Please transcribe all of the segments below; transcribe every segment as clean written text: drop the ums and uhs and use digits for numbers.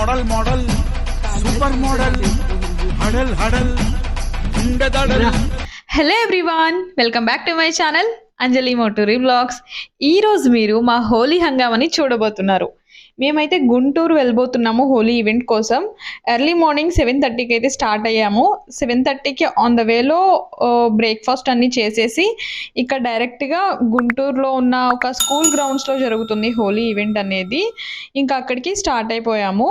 Model model super model హడల్ హడల్ ఉండదడల్. Hello everyone, welcome back to my channel Anjali Moturi blogs. ఈరోజు మీరు మా హోలీ హంగామని చూడబోతున్నారు. మేమైతే గుంటూరు వెళ్ళబోతున్నాము హోలీ ఈవెంట్ కోసం. ఎర్లీ మార్నింగ్ 7:30కి అయితే స్టార్ట్ అయ్యాము. 7:30కి ఆన్ ద వేలో బ్రేక్ఫాస్ట్ అన్నీ చేసేసి ఇక్కడ డైరెక్ట్గా గుంటూరులో ఉన్న ఒక స్కూల్ గ్రౌండ్స్లో జరుగుతుంది హోలీ ఈవెంట్ అనేది. ఇంకా అక్కడికి స్టార్ట్ అయిపోయాము.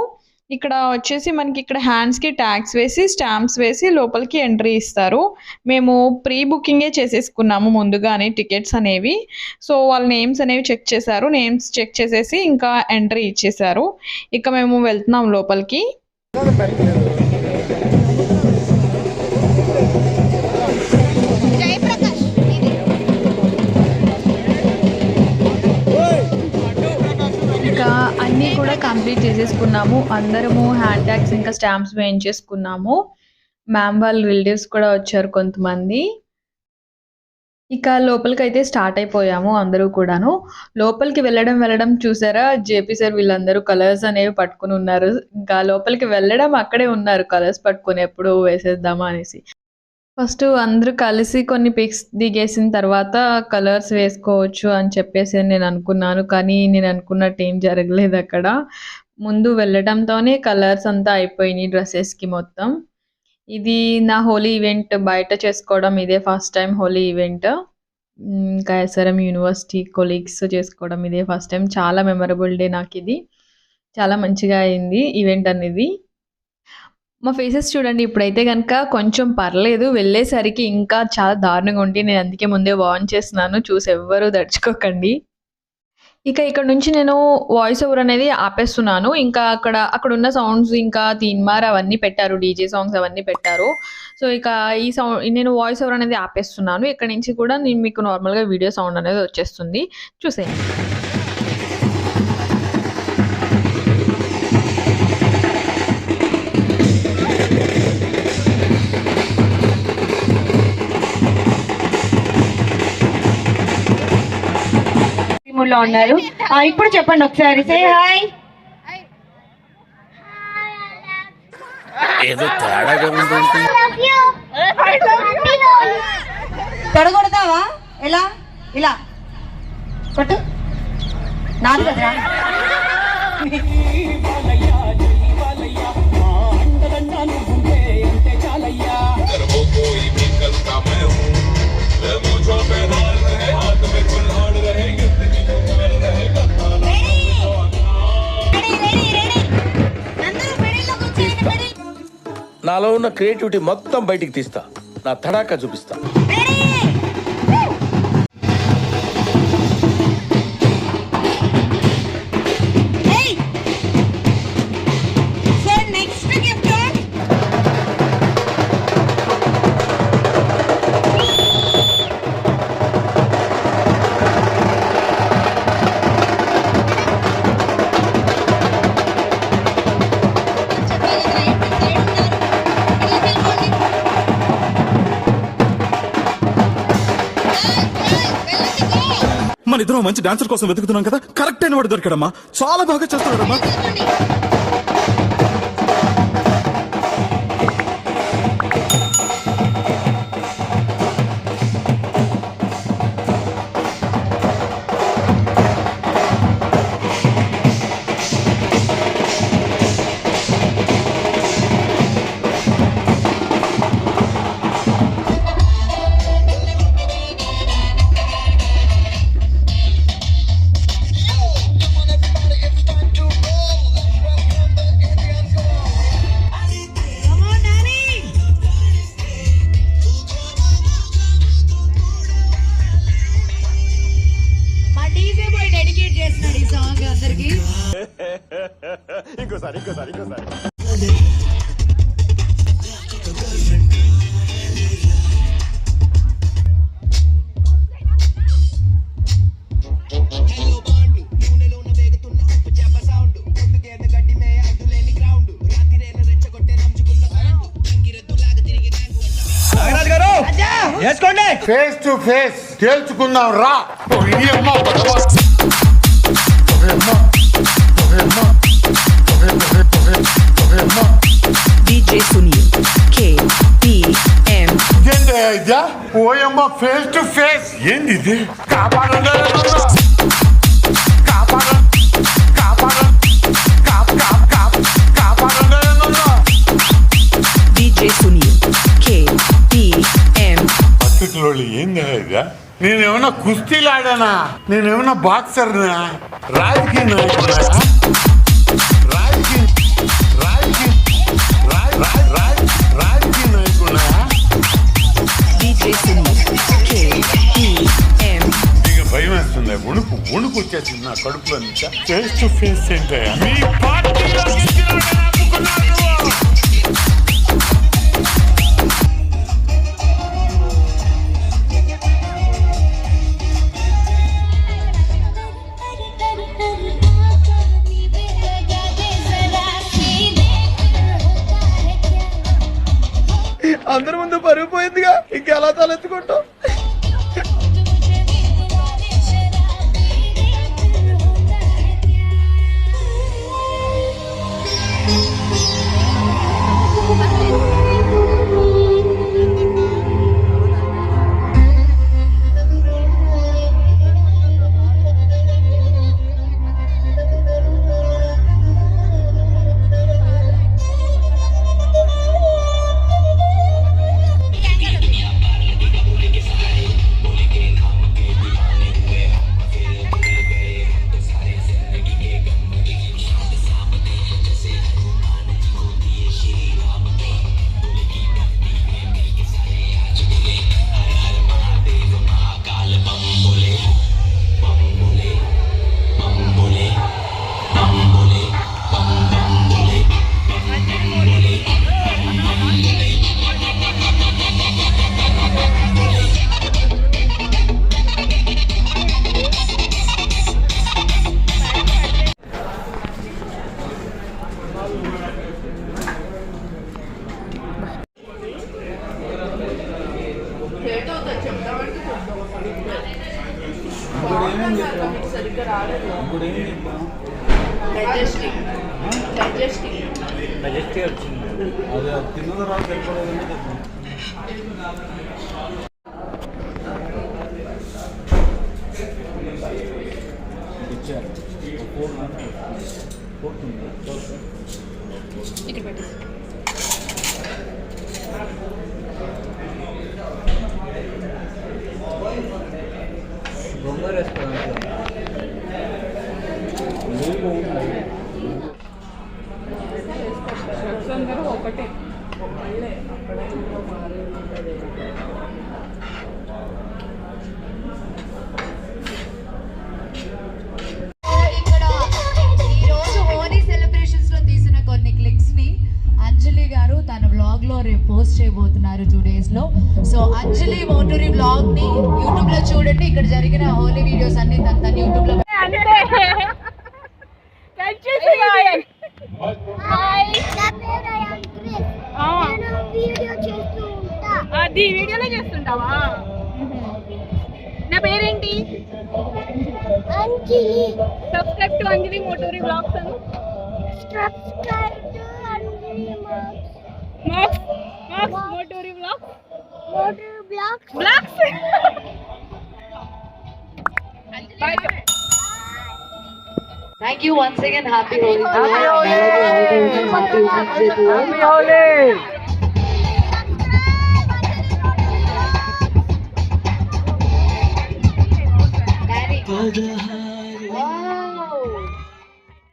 ఇక్కడ వచ్చేసి మనకి ఇక్కడ హ్యాండ్స్కి ట్యాగ్స్ వేసి స్టాంప్స్ వేసి లోపలికి ఎంట్రీ ఇస్తారు. మేము ప్రీ బుకింగే చేసేసుకున్నాము ముందుగానే టికెట్స్ అనేవి. సో వాళ్ళ నేమ్స్ అనేవి చెక్ చేశారు. నేమ్స్ చెక్ చేసేసి ఇంకా ఎంట్రీ ఇచ్చేశారు. ఇక మేము వెళ్తున్నాం లోపలికి. ఇంకా అన్నీ కూడా కంప్లీట్ చేసేసుకున్నాము. అందరము హ్యాండ్ ట్యాగ్స్ ఇంకా స్టాంప్స్ వేయించేసుకున్నాము. మ్యామ్ వాళ్ళ రిలేటివ్స్ కూడా వచ్చారు కొంతమంది. ఇక లోపలికి అయితే స్టార్ట్ అయిపోయాము అందరూ కూడాను. లోపలికి వెళ్ళడం చూసారా, జేపీ సార్ వీళ్ళందరూ కలర్స్ అనేవి పట్టుకుని ఉన్నారు. ఇంకా లోపలికి వెళ్ళడం అక్కడే ఉన్నారు కలర్స్ పట్టుకుని, ఎప్పుడు వేసేద్దామా అనేసి. ఫస్ట్ అందరూ కలిసి కొన్ని పిక్స్ దిగేసిన తర్వాత కలర్స్ వేసుకోవచ్చు అని చెప్పేసి నేను అనుకున్నాను. కానీ నేను అనుకున్నట్టు ఏం జరగలేదు. అక్కడ ముందు వెళ్ళడంతోనే కలర్స్ అంతా అయిపోయినాయి డ్రెస్సెస్కి మొత్తం. ఇది నా హోలీ ఈవెంట్ బయట చేసుకోవడం ఇదే ఫస్ట్ టైం హోలీ ఈవెంట్. ఇంకా ఎస్ఆర్ఎం యూనివర్సిటీ కొలీగ్స్ చేసుకోవడం ఇదే ఫస్ట్ టైం. చాలా మెమరబుల్ డే నాకు ఇది. చాలా మంచిగా అయింది ఈవెంట్ అనేది. మా ఫేసెస్ చూడండి ఇప్పుడైతే కనుక కొంచెం పర్లేదు, వెళ్ళేసరికి ఇంకా చాలా దారుణంగా ఉండి నేను అందుకే ముందే వార్న్ చేస్తున్నాను, చూసి ఎవ్వరూ దడుచుకోకండి. ఇక ఇక్కడ నుంచి నేను వాయిస్ ఓవర్ అనేది ఆపేస్తున్నాను. ఇంకా అక్కడ ఉన్న సౌండ్స్ ఇంకా తీన్మార్ అవన్నీ పెట్టారు, డీజే సాంగ్స్ అవన్నీ పెట్టారు. సో ఇక ఈ సౌండ్ నేను వాయిస్ ఓవర్ అనేది ఆపేస్తున్నాను. ఇక్కడ నుంచి కూడా నేను మీకు నార్మల్గా వీడియో సౌండ్ అనేది వచ్చేస్తుంది, చూసేయండి. లో ఉన్నారు. ఇప్పుడు చెప్పండి ఒకసారి, సే హాయ్. ఏదో తేడాగా తొడగొడతావా? ఎలా? ఇలా కొట్టు. నాది కదా. నాలో ఉన్న క్రియేటివిటీ మొత్తం బయటికి తీస్తా, నా తడాకా చూపిస్తా. మన ఇద్దరం మంచి డాన్సర్ కోసం వెతుకుతున్నాం కదా, కరెక్ట్ అయిన వాడు దొరికాడమ్మా. చాలా బాగా చేస్తున్నాడమ్మా. ఇంకోసారి ఫేస్ టు ఫేస్ తేల్చుకుందాం రా. ఇదా ఓయమ్మ ఫేస్ టు ఫేస్ ఏంది ఇది కాపాడండి DJ Sunil KPM. పత్రికలో ఏంది ఇదా నేనేమన్నా కుస్తీలు ఆడానా నేనేమన్నా బాక్సర్నా రాజకీయ నాయకుడా రాజకీయ నాయకుడా DJ Sunil KPM. ఇక భయం వేస్తుంది వణుకు వచ్చేసింది నా కడుపులో నుంచి ఫేస్ టు ఫేస్ ఏంటయ్యా మీ పార్టీలో గెలిచినోడే నమ్ముకున్నాడు. అందరి ముందు పరుగు పోయిందిగా ఇంకెలా తలెత్తుకుంటాం. పోస్ట్ చేయబోతున్నారు 2 days లో. సో అంజలి మోటూరి బ్లాగ్ ని యూట్యూబ్ లో చూడండి. ఇక్కడ జరిగిన హోలీ వీడియోస్ అన్ని తన యూట్యూబ్ లో వీడియోలో చేస్తుంటావా? నా పేరేంటి? Subscribe to Anjali Moturi vlogs అను. Motory vlogs. Bye. Thank you once again. Happy Holi. Happy Holi. Happy Holi. Daddy.